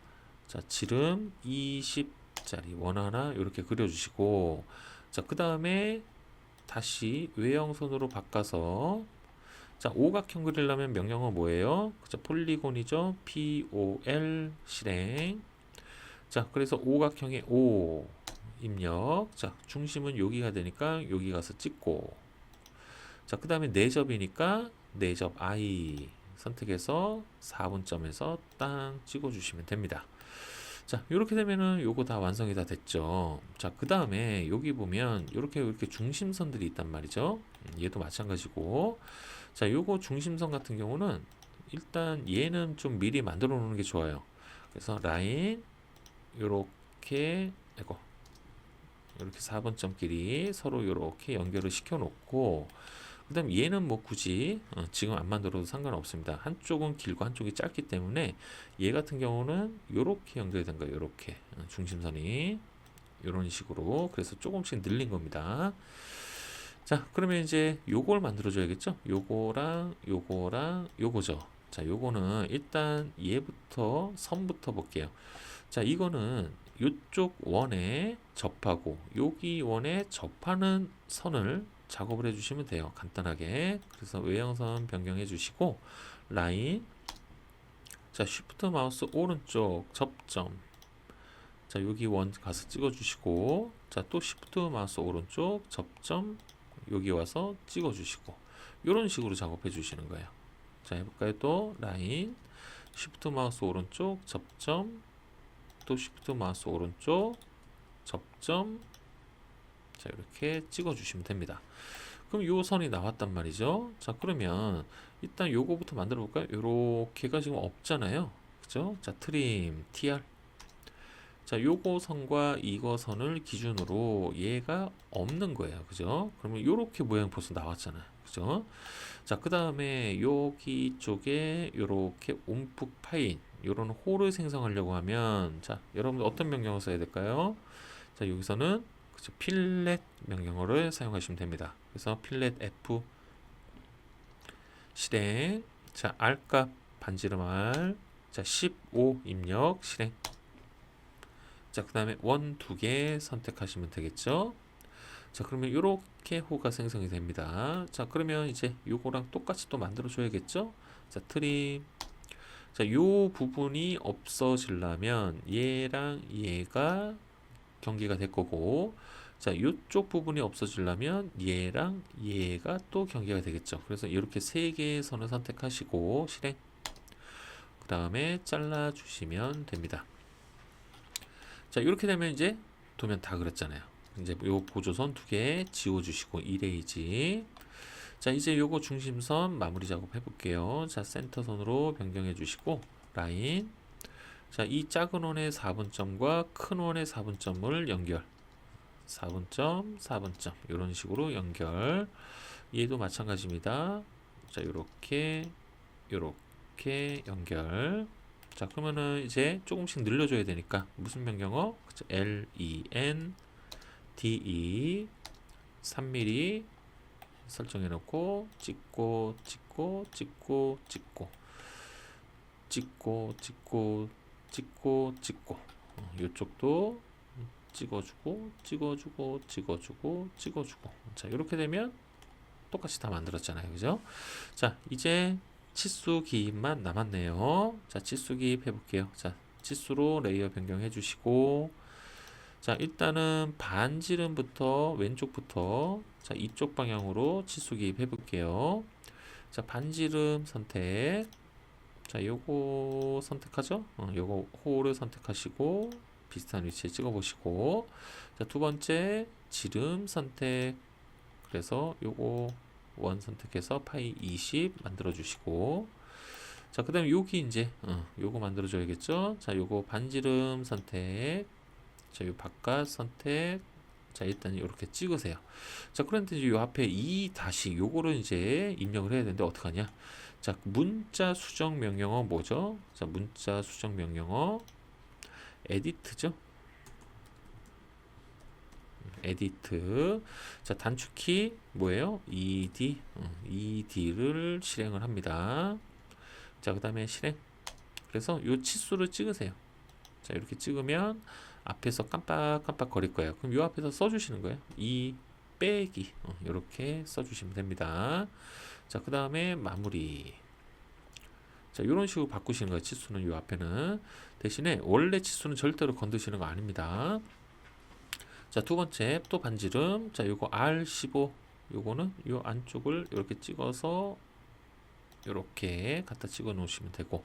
자, 지름 20짜리 원 하나 이렇게 그려주시고, 자, 그 다음에 다시 외형선으로 바꿔서, 자, 오각형 그리려면 명령어 뭐예요? 그죠? 폴리곤이죠. POL 실행. 자, 그래서 오각형의 O 입력. 자, 중심은 여기가 되니까 여기 가서 찍고. 자, 그 다음에 4접이니까 4접 I 선택해서 4분점에서 땅 찍어주시면 됩니다. 자, 이렇게 되면은 요거 다 완성이 다 됐죠. 자, 그 다음에 여기 보면 이렇게 중심선들이 있단 말이죠. 얘도 마찬가지고. 자, 요거 중심선 같은 경우는 일단 얘는 좀 미리 만들어 놓는 게 좋아요. 그래서 라인 요렇게 이렇게 4번점끼리 서로 요렇게 연결을 시켜 놓고, 그 다음 얘는 뭐 굳이 지금 안 만들어도 상관없습니다. 한쪽은 길고 한쪽이 짧기 때문에 얘 같은 경우는 요렇게 연결된 거예요. 요렇게 중심선이 요런 식으로. 그래서 조금씩 늘린 겁니다. 자, 그러면 이제 요걸 만들어 줘야겠죠? 요거랑 요거랑 요거죠. 자, 요거는 일단 얘부터 선부터 볼게요. 자, 이거는 요쪽 원에 접하고 여기 원에 접하는 선을 작업을 해주시면 돼요. 간단하게. 그래서 외형선 변경해 주시고, 라인, 자, 쉬프트 마우스 오른쪽 접점, 자, 여기 원 가서 찍어 주시고, 자, 또 쉬프트 마우스 오른쪽 접점, 여기 와서 찍어 주시고, 이런 식으로 작업해 주시는 거예요. 자, 해볼까요? 또 라인, 쉬프트 마우스 오른쪽 접점, 또 쉬프트 마우스 오른쪽 접점, 자, 이렇게 찍어 주시면 됩니다. 그럼 요 선이 나왔단 말이죠. 자, 그러면 일단 요거부터 만들어 볼까요? 요렇게가 지금 없잖아요. 그죠? 자, 트림 TR. 자, 요거 선과 이거 선을 기준으로 얘가 없는 거예요. 그죠? 그러면 요렇게 모양 벌써 나왔잖아요. 그죠? 자, 그 다음에 여기 쪽에 요렇게 움푹 파인 요런 홀을 생성하려고 하면, 자, 여러분 어떤 명령어 써야 될까요? 자, 여기서는 그쵸, 필렛 명령어를 사용하시면 됩니다. 그래서 필렛 F, 실행. 자, R값 반지름 R. 자, 15 입력 실행. 자, 그 다음에 원 두 개 선택하시면 되겠죠. 자, 그러면 이렇게 호가 생성이 됩니다. 자, 그러면 이제 요거랑 똑같이 또 만들어 줘야겠죠. 자, 트림. 자, 요 부분이 없어지려면 얘랑 얘가 경계가 될 거고, 자, 요쪽 부분이 없어지려면 얘랑 얘가 또 경계가 되겠죠. 그래서 이렇게 세 개의 선을 선택하시고 실행. 그 다음에 잘라 주시면 됩니다. 자, 이렇게 되면 이제 도면 다 그렸잖아요. 이제 요 보조선 두 개 지워 주시고 이레이지. 자, 이제 요거 중심선 마무리 작업 해볼게요. 자, 센터선으로 변경해 주시고 라인. 자, 이 작은 원의 4분점과 큰 원의 4분점을 연결. 4분점, 4분점 이런 식으로 연결. 얘도 마찬가지입니다. 자, 요렇게 연결. 자, 그러면은 이제 조금씩 늘려줘야 되니까 무슨 변경어? 그쵸? LEN DE 3mm 설정해 놓고 찍고 요쪽도 찍어주고. 자, 이렇게 되면 똑같이 다 만들었잖아요. 그죠? 자, 이제 치수 기입만 남았네요. 자, 치수 기입 해볼게요. 자, 치수로 레이어 변경해 주시고, 자, 일단은 반지름부터 왼쪽부터 자, 이쪽 방향으로 치수 기입 해볼게요. 자, 반지름 선택. 자, 요거 선택하죠? 요거 호를 선택하시고 비슷한 위치에 찍어 보시고, 자, 두 번째 지름 선택. 그래서 요거 원 선택해서 파이 20 만들어 주시고, 자, 그 다음에 여기 이제 요거 만들어 줘야겠죠. 자, 요거 반지름 선택. 자, 요 바깥 선택. 자, 일단 이렇게 찍으세요. 자, 그런데 이제 요 앞에 이 다시 요거를 이제 입력을 해야 되는데 어떡하냐. 자, 문자 수정 명령어 뭐죠? 자, 문자 수정 명령어 에디트죠. 에디트. 자, 단축키 뭐예요? ED를 실행을 합니다. 자, 그 다음에 실행. 그래서 요 치수를 찍으세요. 자, 이렇게 찍으면 앞에서 깜빡깜빡 거릴 거예요. 그럼 요 앞에서 써주시는 거예요. 이 빼기 이렇게 써주시면 됩니다. 자, 그 다음에 마무리. 자, 이런 식으로 바꾸시는 거예요. 치수는 요 앞에는. 대신에 원래 치수는 절대로 건드시는 거 아닙니다. 자, 두 번째 또 반지름. 자, 요거 R15. 요거는 요 안쪽을 이렇게 찍어서 이렇게 갖다 찍어 놓으시면 되고,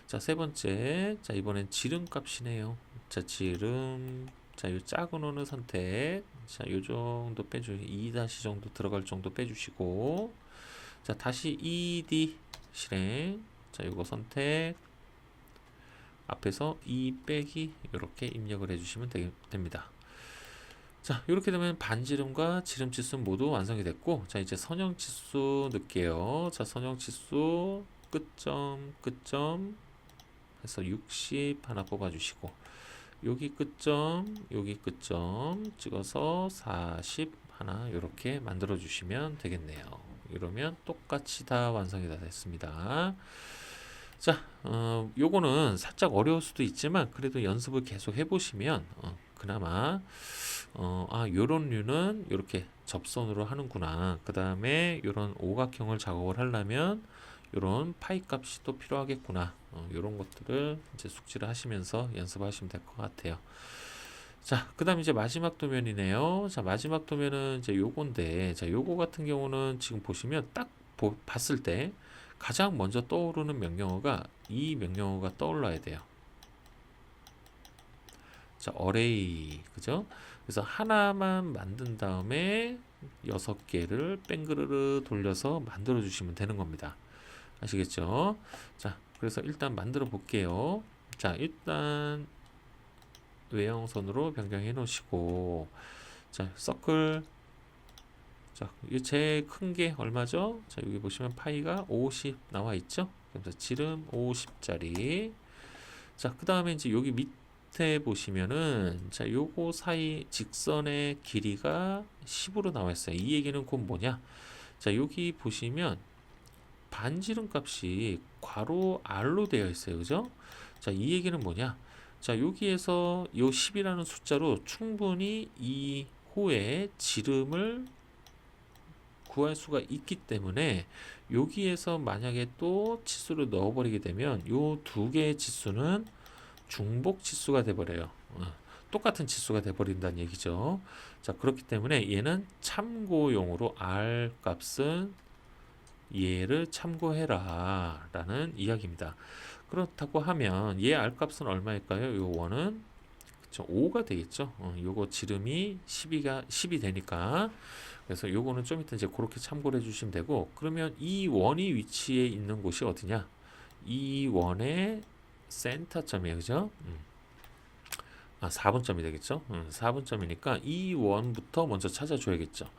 자, 세 번째. 자, 이번엔 지름 값이네요. 자, 지름. 자, 요 작은 원을 선택. 자, 요 정도 빼주고 2 정도 들어갈 정도 빼주시고, 자, 다시 ED 실행. 자, 요거 선택. 앞에서 2 빼기 이렇게 입력을 해주시면 됩니다. 자, 이렇게 되면 반지름과 지름 치수 모두 완성이 됐고, 자, 이제 선형 치수 넣을게요. 자, 선형 치수 끝점 해서 60 하나 뽑아주시고, 여기 끝점 찍어서 40 하나 이렇게 만들어 주시면 되겠네요. 이러면 똑같이 다 완성이 다 됐습니다. 자, 요거는 살짝 어려울 수도 있지만 그래도 연습을 계속 해보시면 그나마 요런 류는 이렇게 접선으로 하는구나. 그 다음에 요런 오각형을 작업을 하려면 요런 파이 값이 또 필요하겠구나. 요런 것들을 이제 숙지를 하시면서 연습하시면 될 것 같아요. 자, 그 다음 이제 마지막 도면이네요. 자, 마지막 도면은 이제 요건데, 자, 요거 같은 경우는 지금 보시면 딱 봤을 때 가장 먼저 떠오르는 명령어가 이 명령어가 떠올라야 돼요. 자, 어레이. 그죠? 그래서 하나만 만든 다음에 6개를 뺑그르르 돌려서 만들어 주시면 되는 겁니다. 아시겠죠? 자, 그래서 일단 만들어 볼게요. 자, 일단 외형선으로 변경해 놓으시고, 자, 서클. 자, 이 제일 큰 게 얼마죠? 자, 여기 보시면 파이가 50 나와 있죠? 그래서 지름 50짜리. 자, 그 다음에 이제 여기 밑에 보시면은, 자, 요거 사이 직선의 길이가 10으로 나와 있어요. 이 얘기는 곧 뭐냐? 자, 여기 보시면 반지름 값이 괄호 R로 되어 있어요. 그죠? 자, 이 얘기는 뭐냐? 자, 여기에서 요 10이라는 숫자로 충분히 이 호의 지름을 구할 수가 있기 때문에 여기에서 만약에 또 치수를 넣어버리게 되면 요 두 개의 치수는 중복 치수가 돼버려요. 똑같은 치수가 돼버린다는 얘기죠. 자, 그렇기 때문에 얘는 참고용으로 R 값은 얘를 참고해라 라는 이야기입니다. 그렇다고 하면 얘 R 값은 얼마일까요? 요 원은 그쵸, 5가 되겠죠. 요거 지름이 10이 되니까. 그래서 요거는 좀 이따 이제 그렇게 참고를 해주시면 되고, 그러면 이 원이 위치해 있는 곳이 어디냐? 이 원의 센터점이에요. 그죠? 4분점이 되겠죠? 4분점이니까 이 원부터 먼저 찾아줘야겠죠.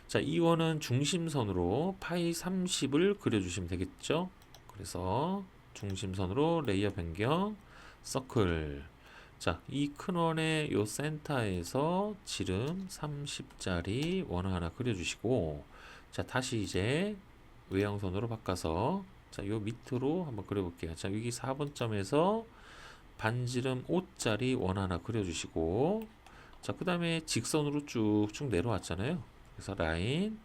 자, 이 원은 중심선으로 파이 30을 그려주시면 되겠죠? 그래서 중심선으로 레이어 변경, 서클. 자, 이 큰 원의 요 센터에서 지름 30짜리 원을 하나 그려주시고, 자, 다시 이제 외형선으로 바꿔서, 자, 요 밑으로 한번 그려볼게요. 자, 여기 4분점에서 반지름 5짜리 원 하나 그려주시고, 자, 그 다음에 직선으로 쭉쭉 내려왔잖아요. 그래서 라인,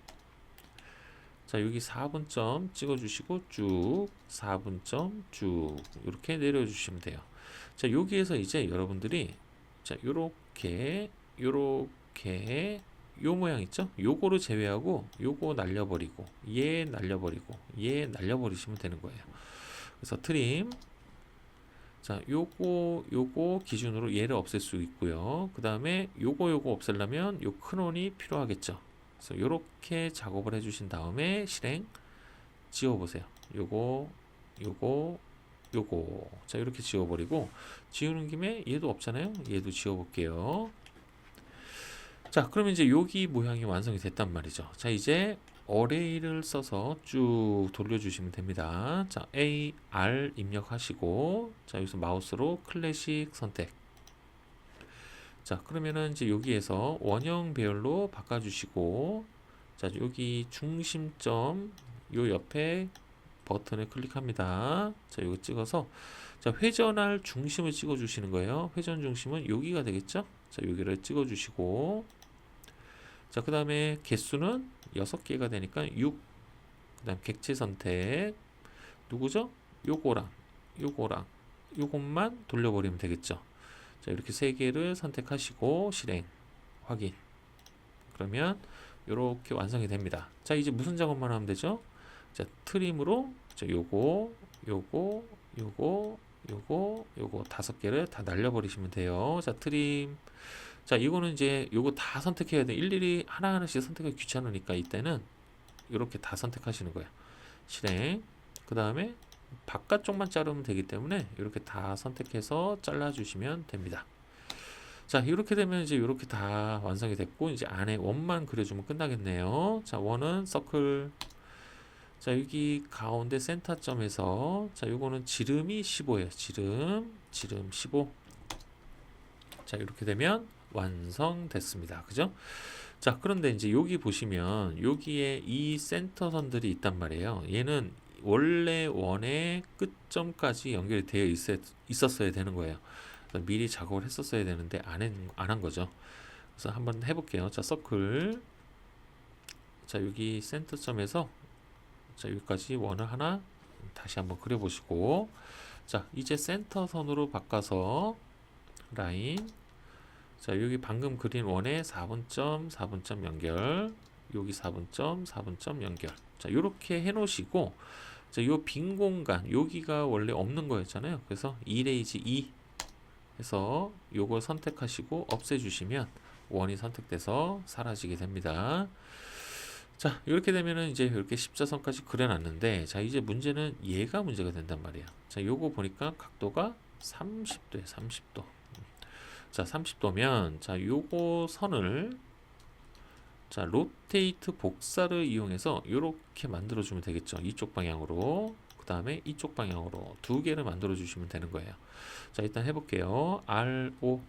자, 여기 4분점 찍어주시고 쭉 4분점 쭉 이렇게 내려주시면 돼요. 자, 여기에서 이제 여러분들이 자, 요렇게 요 모양 있죠? 요거를 제외하고 요거 날려버리고 얘 날려버리고 얘 날려버리시면 되는 거예요. 그래서 트림, 자, 요거 기준으로 얘를 없앨 수 있고요. 그 다음에 요거 없애려면 요 큰 원이 필요하겠죠. 그래서 요렇게 작업을 해주신 다음에 실행 지워보세요. 요거 자, 이렇게 지워버리고, 지우는 김에 얘도 없잖아요. 얘도 지워볼게요. 자, 그러면 이제 여기 모양이 완성이 됐단 말이죠. 자, 이제 어레이를 써서 쭉 돌려주시면 됩니다. 자, A, R 입력하시고, 자, 여기서 마우스로 클래식 선택. 자, 그러면은 이제 여기에서 원형 배열로 바꿔주시고, 자, 여기 중심점 요 옆에 버튼을 클릭합니다. 자, 이거 찍어서, 자, 회전할 중심을 찍어주시는 거예요. 회전 중심은 여기가 되겠죠? 자, 여기를 찍어주시고, 자, 그 다음에 개수는 6개가 되니까 6, 그 다음 객체 선택, 누구죠? 요거랑 요것만 돌려버리면 되겠죠. 자, 이렇게 3개를 선택하시고 실행, 확인. 그러면 이렇게 완성이 됩니다. 자, 이제 무슨 작업만 하면 되죠? 자, 트림으로 자, 요거 5개를 다 날려버리시면 돼요. 자, 트림. 자, 이거는 이제 요거 다 선택해야 돼. 일일이 하나하나씩 선택하기 귀찮으니까 이때는 이렇게 다 선택하시는 거예요. 실행. 그 다음에 바깥쪽만 자르면 되기 때문에 이렇게 다 선택해서 잘라주시면 됩니다. 자, 이렇게 되면 이제 이렇게 다 완성이 됐고, 이제 안에 원만 그려주면 끝나겠네요. 자, 원은 서클. 자, 여기 가운데 센터점에서, 자, 요거는 지름이 15예요. 지름 15. 자, 이렇게 되면 완성됐습니다. 그죠? 자, 그런데 이제 여기 보시면 여기에 이 센터선들이 있단 말이에요. 얘는 원래 원의 끝점까지 연결이 되어 있었어야 되는 거예요. 미리 작업을 했었어야 되는데 안 한 거죠. 그래서 한번 해볼게요. 자, 서클. 자, 여기 센터점에서 자, 여기까지 원을 하나 다시 한번 그려보시고, 자, 이제 센터선으로 바꿔서 라인. 자, 여기 방금 그린 원의 4분점 연결, 여기 4분점 연결. 자, 요렇게 해 놓으시고, 자, 요 빈 공간, 여기가 원래 없는 거였잖아요. 그래서 이레이즈 2 해서 요거 선택하시고 없애주시면 원이 선택돼서 사라지게 됩니다. 자, 이렇게 되면은 이제 이렇게 십자선까지 그려놨는데, 자, 이제 문제는 얘가 문제가 된단 말이에요. 자, 요거 보니까 각도가 30도에 30도. 자, 30도면, 자, 요거 선을, 자, 로테이트 복사를 이용해서 요렇게 만들어주면 되겠죠. 이쪽 방향으로. 그 다음에 이쪽 방향으로 2개를 만들어 주시면 되는 거예요. 자, 일단 해볼게요. R5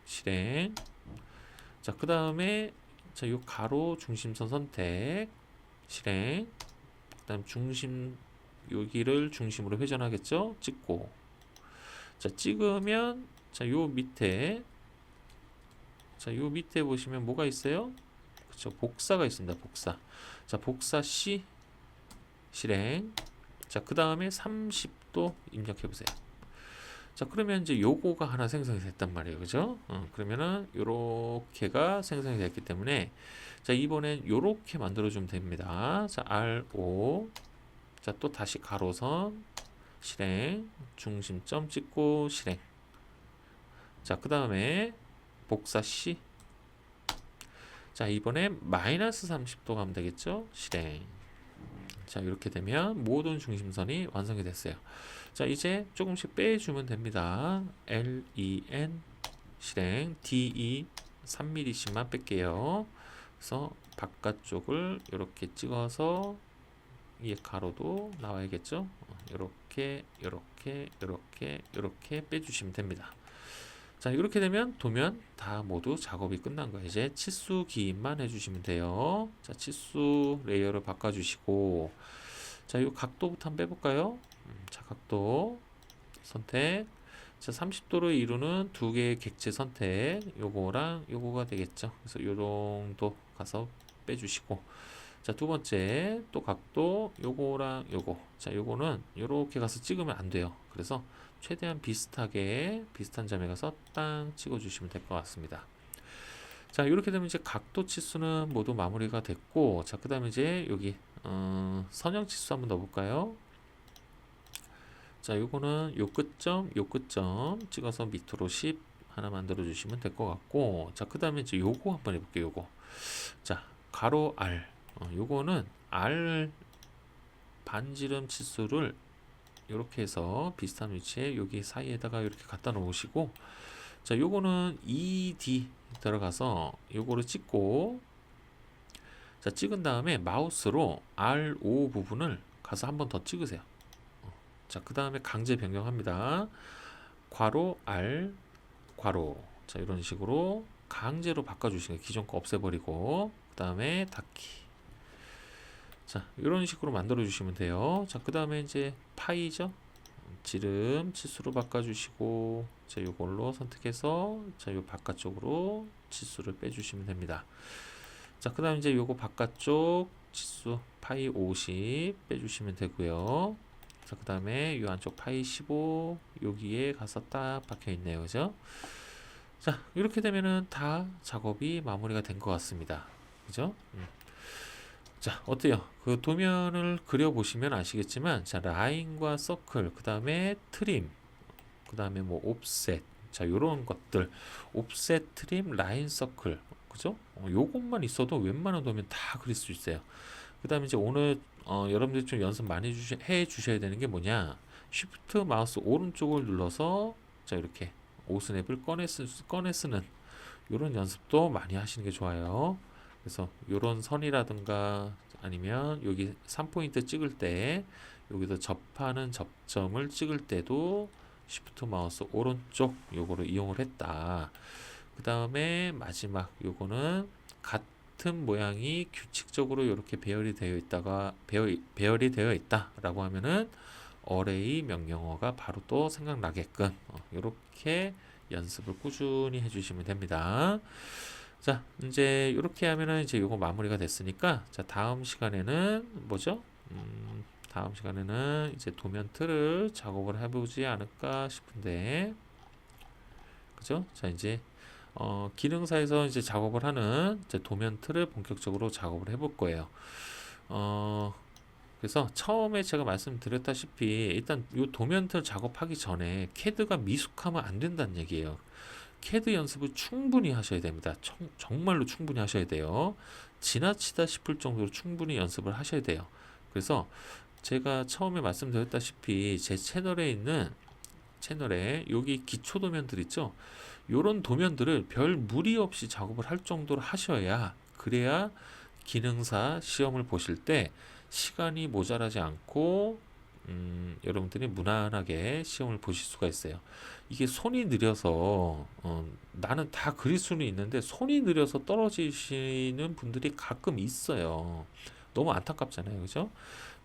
실행. 자, 그 다음에 자, 요 가로 중심선 선택 실행. 그다음 중심 여기를 중심으로 회전하겠죠. 찍고 자 찍으면 요 밑에 요 밑에 보시면 뭐가 있어요? 그쵸, 복사가 있습니다. 복사. 자 복사 C 실행. 자 그 다음에 30도 입력해 보세요. 자 그러면 이제 요거가 하나 생성이 됐단 말이에요. 그죠? 그러면은 요렇게가 생성이 됐기 때문에 자 이번엔 요렇게 만들어 주면 됩니다. 자 RO 자 또 다시 가로선 실행 중심점 찍고 실행. 자 그 다음에 복사 C. 자 이번에 마이너스 30도 가면 되겠죠. 실행. 자 이렇게 되면 모든 중심선이 완성이 됐어요. 자 이제 조금씩 빼주면 됩니다. LEN 실행 DE 3mm씩만 뺄게요. 그래서 바깥쪽을 이렇게 찍어서 이 가로도 나와야겠죠. 이렇게 이렇게 이렇게 이렇게 빼주시면 됩니다. 자 이렇게 되면 도면 다 모두 작업이 끝난 거예요. 이제 치수 기입만 해주시면 돼요. 자 치수 레이어를 바꿔주시고 자 이 각도부터 한번 빼볼까요? 자 각도 선택. 자 30도를 이루는 두 개의 객체 선택. 요거랑 요거가 되겠죠. 그래서 요 정도 가서 빼주시고 자 두 번째 또 각도 요거랑 요거. 자 요거는 요렇게 가서 찍으면 안 돼요. 그래서 최대한 비슷하게 비슷한 점에 가서 땅 찍어 주시면 될 것 같습니다. 자 이렇게 되면 이제 각도 치수는 모두 마무리가 됐고 자 그 다음에 이제 여기 선형 치수 한번 넣어볼까요? 자 요거는 요 끝점 찍어서 밑으로 10 하나 만들어 주시면 될 것 같고 자 그 다음에 이제 요거 한번 해볼게요. 요거 자 가로 R 요거는 R 반지름 치수를 이렇게 해서 비슷한 위치에 여기 사이에다가 이렇게 갖다 놓으시고 자 요거는 ED 들어가서 요거를 찍고 자 찍은 다음에 마우스로 R5 부분을 가서 한 번 더 찍으세요. 자 그 다음에 강제 변경합니다. 괄호 R 괄호 자 이런 식으로 강제로 바꿔주시는 기존 거 없애버리고 그 다음에 닫기. 자 이런 식으로 만들어 주시면 돼요. 자 그 다음에 이제 파이죠. 지름 치수로 바꿔주시고 자 요걸로 선택해서 자 요 바깥쪽으로 치수를 빼주시면 됩니다. 자 그 다음 이제 요거 바깥쪽 치수 파이 50 빼주시면 되고요. 자 그 다음에 요 안쪽 파이 15 여기에 가서 딱 박혀 있네요. 그죠? 자 이렇게 되면은 다 작업이 마무리가 된 것 같습니다. 그죠? 자 어때요? 그 도면을 그려보시면 아시겠지만 자 라인과 서클 그 다음에 트림 그 다음에 뭐 옵셋 자 요런 것들 옵셋 트림 라인 서클 그죠? 요것만 있어도 웬만한 도면 다 그릴 수 있어요. 그 다음에 이제 오늘 여러분들이 좀 연습 많이 해 주셔야 되는 게 뭐냐 쉬프트 마우스 오른쪽을 눌러서 자 이렇게 오스냅을 꺼내 쓰는 요런 연습도 많이 하시는 게 좋아요. 그래서 요런 선이라든가 아니면 여기 3포인트 찍을 때 여기서 접하는 접점을 찍을 때도 쉬프트 마우스 오른쪽 요거를 이용을 했다. 그 다음에 마지막 요거는 같은 모양이 규칙적으로 이렇게 배열이 되어 있다가 배열이 되어 있다라고 하면은 어레이 명령어가 바로 또 생각나게끔 이렇게 연습을 꾸준히 해주시면 됩니다. 자 이제 이렇게 하면은 이제 요거 마무리가 됐으니까 자 다음 시간에는 뭐죠? 다음 시간에는 이제 도면 틀을 작업을 해보지 않을까 싶은데 그죠? 자 이제 기능사에서 이제 작업을 하는 이제 도면 틀을 본격적으로 작업을 해볼 거예요. 그래서 처음에 제가 말씀드렸다시피 일단 요 도면 틀 작업하기 전에 CAD가 미숙하면 안 된다는 얘기예요. CAD 연습을 충분히 하셔야 됩니다. 정말로 충분히 하셔야 돼요. 지나치다 싶을 정도로 충분히 연습을 하셔야 돼요. 그래서 제가 처음에 말씀드렸다시피 제 채널에 여기 기초 도면들 있죠. 요런 도면들을 별 무리 없이 작업을 할 정도로 하셔야 그래야 기능사 시험을 보실 때 시간이 모자라지 않고 여러분들이 무난하게 시험을 보실 수가 있어요. 이게 손이 느려서 나는 다 그릴 수는 있는데 손이 느려서 떨어지시는 분들이 가끔 있어요. 너무 안타깝잖아요. 그죠?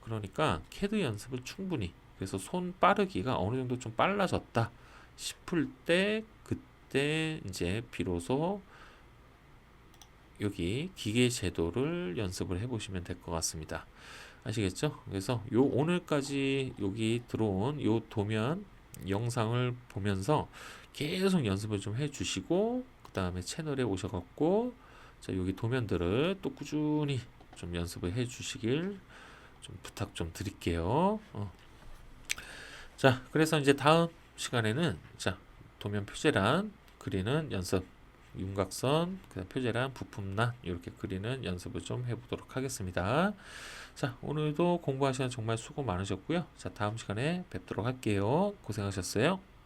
그러니까 캐드 연습을 충분히, 그래서 손 빠르기가 어느 정도 좀 빨라졌다 싶을 때 그때 이제 비로소 여기 기계 제도를 연습을 해보시면 될 것 같습니다. 아시겠죠? 그래서 요 오늘까지 여기 들어온 요 도면 영상을 보면서 계속 연습을 좀 해주시고 그 다음에 채널에 오셔갖고 자 여기 도면들을 또 꾸준히 좀 연습을 해주시길 좀 부탁 좀 드릴게요. 자, 그래서 이제 다음 시간에는 자 도면 표제란 그리는 연습, 윤곽선, 그다음 표제란 부품란 이렇게 그리는 연습을 좀 해보도록 하겠습니다. 자, 오늘도 공부하시는 정말 수고 많으셨고요. 자, 다음 시간에 뵙도록 할게요. 고생하셨어요.